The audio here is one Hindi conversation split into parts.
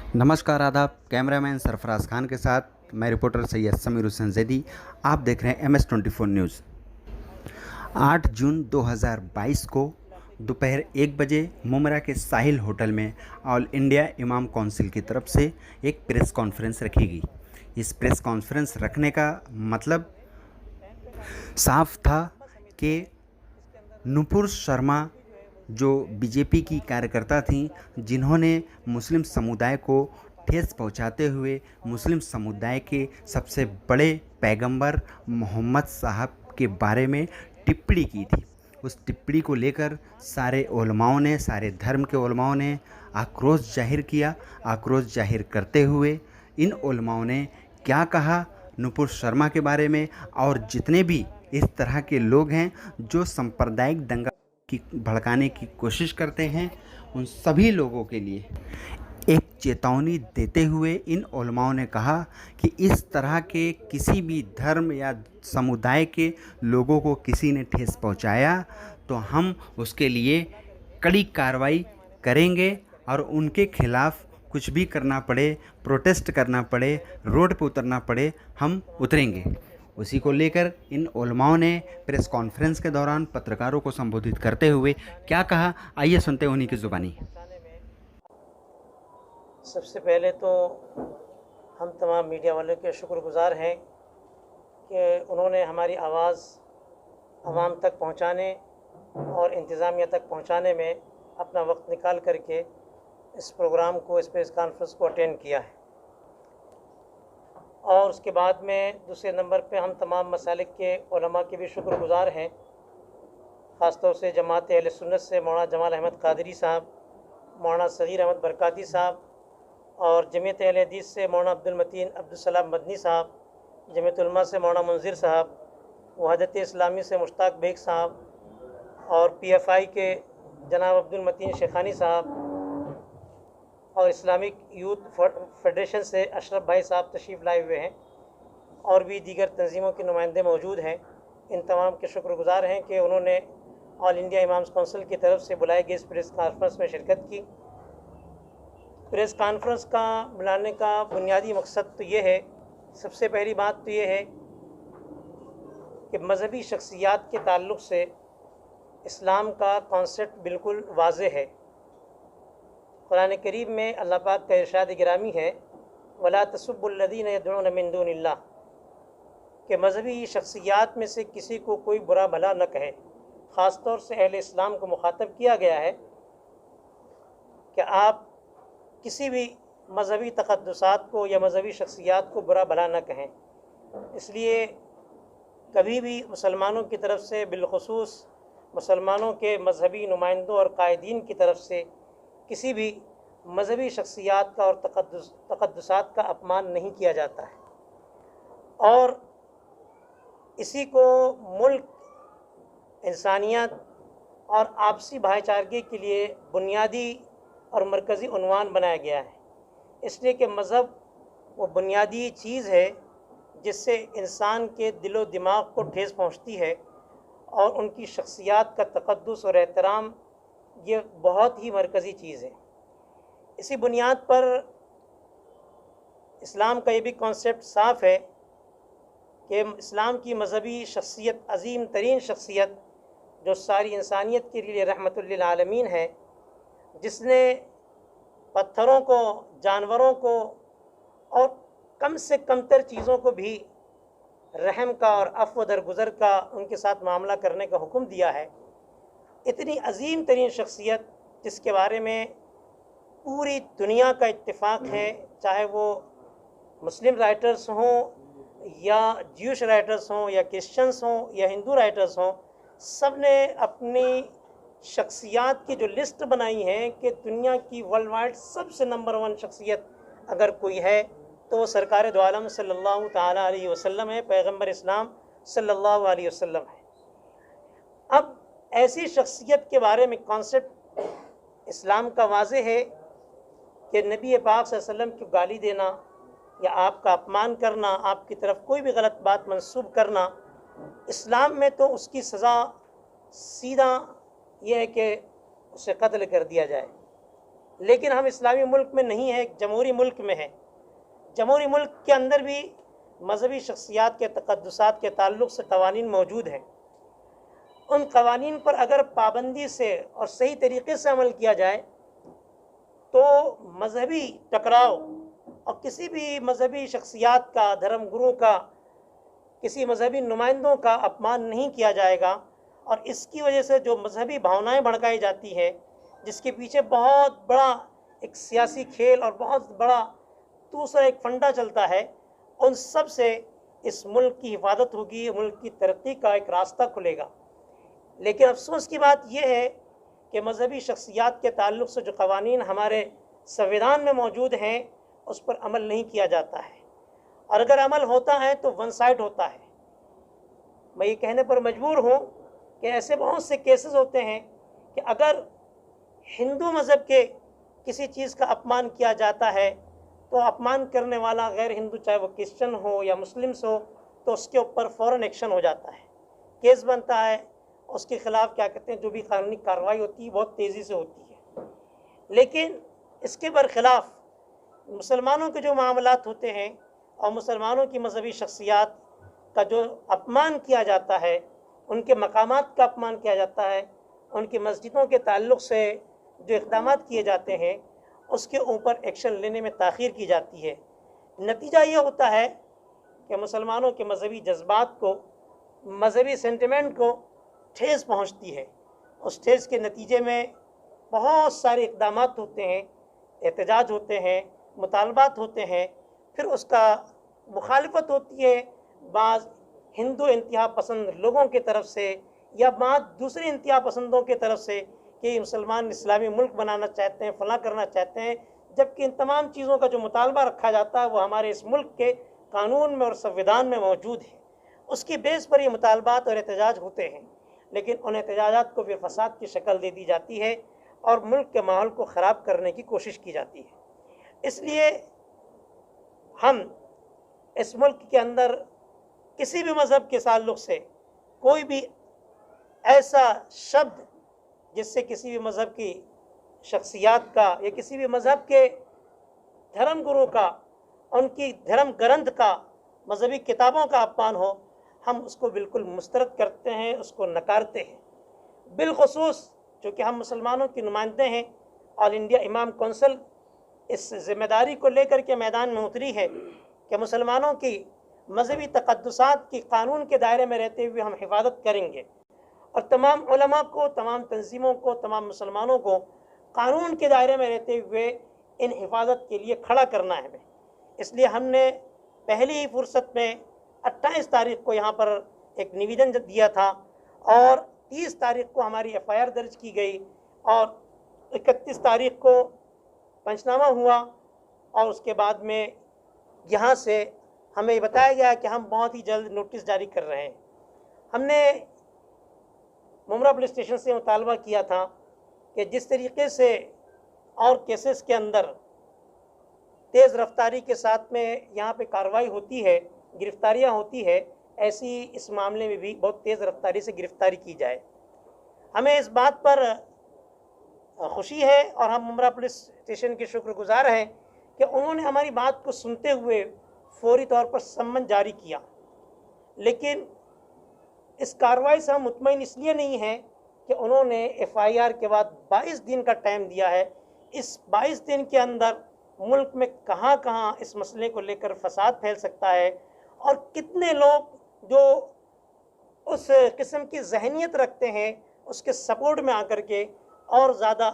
नमस्कार आदाब। कैमरामैन सरफराज खान के साथ मैं रिपोर्टर सैयद समीर हुसैन जैदी। आप देख रहे हैं MS24 न्यूज़। 8 जून 2022 को दोपहर 1 बजे मुमरा के साहिल होटल में ऑल इंडिया इमाम काउंसिल की तरफ से एक प्रेस कॉन्फ्रेंस रखी गई। इस प्रेस कॉन्फ्रेंस रखने का मतलब साफ था कि नुपुर शर्मा जो बीजेपी की कार्यकर्ता थीं, जिन्होंने मुस्लिम समुदाय को ठेस पहुंचाते हुए मुस्लिम समुदाय के सबसे बड़े पैगंबर मोहम्मद साहब के बारे में टिप्पणी की थी, उस टिप्पणी को लेकर सारे उलमाओं ने, सारे धर्म के उलमाओं ने आक्रोश जाहिर किया। आक्रोश जाहिर करते हुए इन उलमाओं ने क्या कहा नुपुर शर्मा के बारे में, और जितने भी इस तरह के लोग हैं जो सांप्रदायिक दंगा की भड़काने की कोशिश करते हैं, उन सभी लोगों के लिए एक चेतावनी देते हुए इन उलमाओं ने कहा कि इस तरह के किसी भी धर्म या समुदाय के लोगों को किसी ने ठेस पहुंचाया तो हम उसके लिए कड़ी कार्रवाई करेंगे और उनके खिलाफ़ कुछ भी करना पड़े, प्रोटेस्ट करना पड़े, रोड पर उतरना पड़े, हम उतरेंगे। उसी को लेकर इन उलमाओं ने प्रेस कॉन्फ्रेंस के दौरान पत्रकारों को संबोधित करते हुए क्या कहा, आइए सुनते हैं उन्हीं की ज़ुबानी। सबसे पहले तो हम तमाम मीडिया वालों के शुक्रगुजार हैं कि उन्होंने हमारी आवाज़ आवाम तक पहुंचाने और इंतज़ामिया तक पहुंचाने में अपना वक्त निकाल करके इस प्रोग्राम को, इस प्रेस कॉन्फ्रेंस को अटेंड किया है। और उसके बाद में दूसरे नंबर पे हम तमाम मसालिक के उलमा के भी शुक्रगुजार हैं, ख़ास तौर से जमात अहले सुन्नत से मौलाना जमाल अहमद कादरी साहब, मौलाना सगीर अहमद बरकाती साहब, और जमीयत अहले हदीस से मौलाना अब्दुल मतीन अब्दुल सलाम मदनी साहब, जमीयत उलमा से मौलाना मुंजिर साहब, वहदत इस्लामी से मुश्ताक बेग साहब, और PFI के जनाब अब्दुल मतीन शेखानी साहब, और इस्लामिक यूथ फेडरेशन से अशरफ भाई साहब तशरीफ़ लाए हुए हैं, और भी दीगर तंजीमों के नुमाइंदे मौजूद हैं। इन तमाम के शुक्रगुजार हैं कि उन्होंने ऑल इंडिया इमाम्स काउंसिल की तरफ से बुलाए गए इस प्रेस कॉन्फ्रेंस में शिरकत की। प्रेस कॉन्फ्रेंस का बुलाने का बुनियादी मकसद तो ये है, सबसे पहली बात तो ये है कि मज़हबी शख्सियात के ताल्लुक़ से इस्लाम का कॉन्सेप्ट बिल्कुल वाज़ेह है। कुरान करीम में अल्लाह पाक का इरशाद गिरामी है, वला तसुब्बुल्लज़ीना यदऊना मिन दूनिल्लाह, कि मज़हबी शख्सियात में से किसी को कोई बुरा भला न कहे। ख़ास तौर से अहले इस्लाम को मुखातब किया गया है कि आप किसी भी मज़हबी तक़द्दुसात को या मज़हबी शख्सियात को बुरा भला न कहें। इसलिए कभी भी मुसलमानों की तरफ से, बिलखुसूस मुसलमानों के मज़हबी नुमाइंदों और कायदीन की तरफ से किसी भी मज़हबी शख्सियात का और तक़द्दुसात का अपमान नहीं किया जाता है, और इसी को मुल्क, इंसानियत और आपसी भाईचारे के लिए बुनियादी और मरकज़ी उन्वान बनाया गया है। इसलिए कि मज़हब वो बुनियादी चीज़ है जिससे इंसान के दिलो दिमाग को ठेस पहुंचती है, और उनकी शख्सियात का तक़द्दुस और एहतराम ये बहुत ही मरकज़ी चीज़ है। इसी बुनियाद पर इस्लाम का ये भी कॉन्सेप्ट साफ़ है कि इस्लाम की मज़हबी शख्सियत, अज़ीम तरीन शख्सियत जो सारी इंसानियत के लिए रहमतुल लिल आलमीन है, जिसने पत्थरों को, जानवरों को और कम से कमतर चीज़ों को भी रहम का और अफ़्व दरगुज़र का उनके साथ मामला करने का हुक्म दिया है। इतनी अज़ीम तरीन शख्सियत जिसके बारे में पूरी दुनिया का इत्तिफ़ाक़ है, चाहे वो मुस्लिम राइटर्स हों या ज्यूश राइटर्स हों या क्रिश्चियंस हों या हिंदू राइटर्स हों, सब ने अपनी शख्सियात की जो लिस्ट बनाई है कि दुनिया की वर्ल्ड वाइड सबसे नंबर 1 शख्सियत अगर कोई है तो वो सरकार दो आलम सल्लल्लाहु ताला अलैहि वसल्लम है, पैगम्बर इस्लाम सल्लल्लाहु अलैहि वसल्लम है। अब ऐसी शख्सियत के बारे में कॉन्सेप्ट इस्लाम का वाज़े है कि नबी पाक सल्लल्लाहु अलैहि वसल्लम की गाली देना या आपका अपमान करना, आपकी तरफ कोई भी गलत बात मंसूब करना, इस्लाम में तो उसकी सज़ा सीधा यह है कि उसे कत्ल कर दिया जाए। लेकिन हम इस्लामी मुल्क में नहीं हैं, एक जमहूरी मुल्क में हैं। जमहूरी मुल्क के अंदर भी मजहबी शख्सियात के तक़द्दुसात के ताल्लुक़ से कवानीन मौजूद हैं। उन कवानीन पर अगर पाबंदी से और सही तरीक़े से अमल किया जाए तो मजहबी टकराव और किसी भी मजहबी शख्सियात का, धर्म गुरुओं का, किसी मजहबी नुमाइंदों का अपमान नहीं किया जाएगा। और इसकी वजह से जो मजहबी भावनाएं भड़काई जाती हैं, जिसके पीछे बहुत बड़ा एक सियासी खेल और बहुत बड़ा दूसरा एक फंडा चलता है, उन सब से इस मुल्क की हिफाजत होगी, मुल्क की तरक्की का एक रास्ता खुलेगा। लेकिन अफसोस की बात यह है कि मजहबी शख्सियात के ताल्लुक़ से जो कवानीन हमारे संविधान में मौजूद हैं उस पर अमल नहीं किया जाता है, और अगर अमल होता है तो वन साइड होता है। मैं ये कहने पर मजबूर हूँ कि ऐसे बहुत से केसेस होते हैं कि अगर हिंदू मज़हब के किसी चीज़ का अपमान किया जाता है तो अपमान करने वाला गैर हिंदू, चाहे वो क्रिश्चन हो या मुस्लिम्स हो, तो उसके ऊपर फ़ौरन एक्शन हो जाता है, केस बनता है, उसके ख़िलाफ़ क्या कहते हैं जो भी कानूनी कार्रवाई होती है बहुत तेज़ी से होती है। लेकिन इसके बरखिलाफ़ मुसलमानों के जो मामलात होते हैं और मुसलमानों की मजहबी शख्सियात का जो अपमान किया जाता है, उनके मकामात का अपमान किया जाता है, उनकी मस्जिदों के ताल्लुक़ से जो इक़दाम किए जाते हैं उसके ऊपर एक्शन लेने में ताख़ीर की जाती है। नतीजा ये होता है कि मुसलमानों के मजहबी जज्बात को, मजहबी सेंटिमेंट को ठेस पहुँचती है। उस ठेस के नतीजे में बहुत सारे इक़दाम होते हैं, एहतजाज होते हैं, मुतालबात होते हैं, फिर उसका मुखालफत होती है बाज़ हिंदू इंतहा पसंद लोगों की तरफ से या बाज़ दूसरे इंतहा पसंदों की तरफ से कि मुसलमान इस्लामी मुल्क बनाना चाहते हैं, फलां करना चाहते हैं, जबकि इन तमाम चीज़ों का जो मुतालबा रखा जाता है वो हमारे इस मुल्क के कानून में और संविधान में मौजूद है। उसकी बेस पर ये मुतालबात और एहतजाज होते हैं, लेकिन उन एहतजाजात को फिर फसाद की शक्ल दे दी जाती है और मुल्क के माहौल को ख़राब करने की कोशिश की जाती है। इसलिए हम इस मुल्क के अंदर किसी भी मज़हब के ताल्लुक़ से कोई भी ऐसा शब्द जिससे किसी भी मज़हब की शख्सियात का या किसी भी मज़हब के धर्म गुरु का, उनकी धर्म ग्रंथ का, मजहबी किताबों का अपमान हो, हम उसको बिल्कुल मुस्तरद करते हैं, उसको नकारते हैं। बिलखुसूस चूँकि हम मुसलमानों की नुमाइंदे हैं, ऑल इंडिया इमाम कौंसिल इस ज़िम्मेदारी को लेकर के मैदान में उतरी है कि मुसलमानों की मजहबी तक़द्दुसात की कानून के दायरे में रहते हुए हम हिफाजत करेंगे, और तमाम उलमा को, तमाम तंजीमों को, तमाम मुसलमानों को कानून के दायरे में रहते हुए इन हिफाजत के लिए खड़ा करना है हमें। इसलिए हमने पहली ही फुर्सत में 28 तारीख़ को यहाँ पर एक निवेदन दिया था और 30 तारीख़ को हमारी FIR दर्ज की गई और 31 तारीख़ को पंचनामा हुआ, और उसके बाद में यहाँ से हमें बताया गया कि हम बहुत ही जल्द नोटिस जारी कर रहे हैं। हमने मुमरा पुलिस स्टेशन से मुतालबा किया था कि जिस तरीके से और केसेस के अंदर तेज़ रफ्तारी के साथ में यहाँ पे कार्रवाई होती है, गिरफ्तारियाँ होती है, ऐसी इस मामले में भी बहुत तेज़ रफ्तारी से गिरफ्तारी की जाए। हमें इस बात पर खुशी है और हम मुमरा पुलिस स्टेशन के शुक्रगुजार हैं कि उन्होंने हमारी बात को सुनते हुए फौरी तौर पर सम्मन जारी किया। लेकिन इस कार्रवाई से हम मुतमईन इसलिए नहीं हैं कि उन्होंने FIR के बाद 22 दिन का टाइम दिया है। इस 22 दिन के अंदर मुल्क में कहाँ कहाँ इस मसले को लेकर फसाद फैल सकता है और कितने लोग जो उस किस्म की जहनीत रखते हैं उसके सपोर्ट में आकर के और ज़्यादा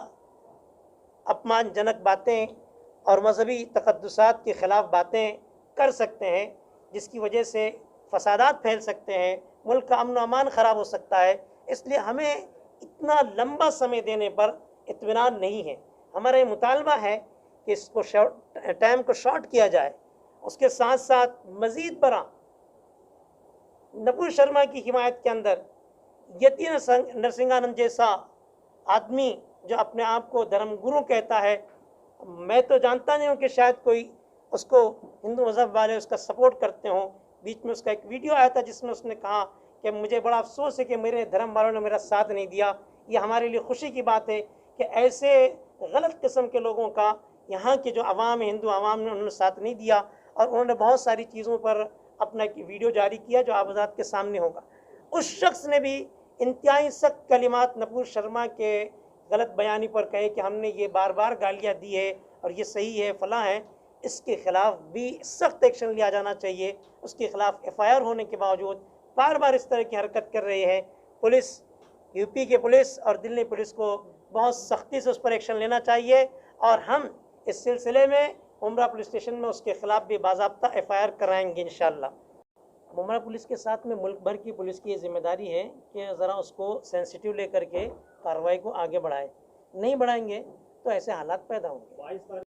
अपमानजनक बातें और मजहबी तक़द्दुसात के ख़िलाफ़ बातें कर सकते हैं, जिसकी वजह से फसादात फैल सकते हैं, मुल्क का अमन अमान ख़राब हो सकता है। इसलिए हमें इतना लंबा समय देने पर इत्मीनान नहीं है। हमारा ये मुतालबा है कि इसको टाइम को शॉर्ट किया जाए। उसके साथ साथ मज़ीद बरा नपुर शर्मा की हिमायत के अंदर यति नरसिंहानंद जैसा आदमी जो अपने आप को धर्मगुरु कहता है, मैं तो जानता नहीं हूँ कि शायद कोई उसको हिंदू मज़हब वाले उसका सपोर्ट करते हों। बीच में उसका एक वीडियो आया था जिसमें उसने कहा कि मुझे बड़ा अफसोस है कि मेरे धर्म वालों ने मेरा साथ नहीं दिया। ये हमारे लिए खुशी की बात है कि ऐसे गलत किस्म के लोगों का यहाँ के जो अवाम है, हिंदू अवाम ने उन्होंने साथ नहीं दिया और उन्होंने बहुत सारी चीज़ों पर अपना एक वीडियो जारी किया जो आप हज़रात के सामने होगा। उस शख्स ने भी इंतहाई सख्त कलिमात नपूर शर्मा के गलत बयानी पर कहे कि हमने ये बार बार गालियाँ दी है और ये सही है फलां है। इसके ख़िलाफ़ भी सख्त एक्शन लिया जाना चाहिए। उसके ख़िलाफ़ FIR होने के बावजूद बार बार इस तरह की हरकत कर रहे हैं। पुलिस, यूपी के पुलिस और दिल्ली पुलिस को बहुत सख्ती से उस पर एक्शन लेना चाहिए और हम इस सिलसिले में मुमरा पुलिस स्टेशन में उसके ख़िलाफ़ भी बाज़ाब्ता FIR कराएंगे इंशाअल्लाह। मुमरा पुलिस के साथ में मुल्क भर की पुलिस की ये जिम्मेदारी है कि ज़रा उसको सेंसिटिव लेकर के कार्रवाई को आगे बढ़ाए। नहीं बढ़ाएंगे तो ऐसे हालात पैदा होंगे।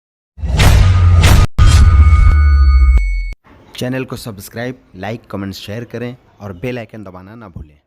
चैनल को सब्सक्राइब, लाइक, कमेंट, शेयर करें और बेल आइकन दबाना ना भूलें।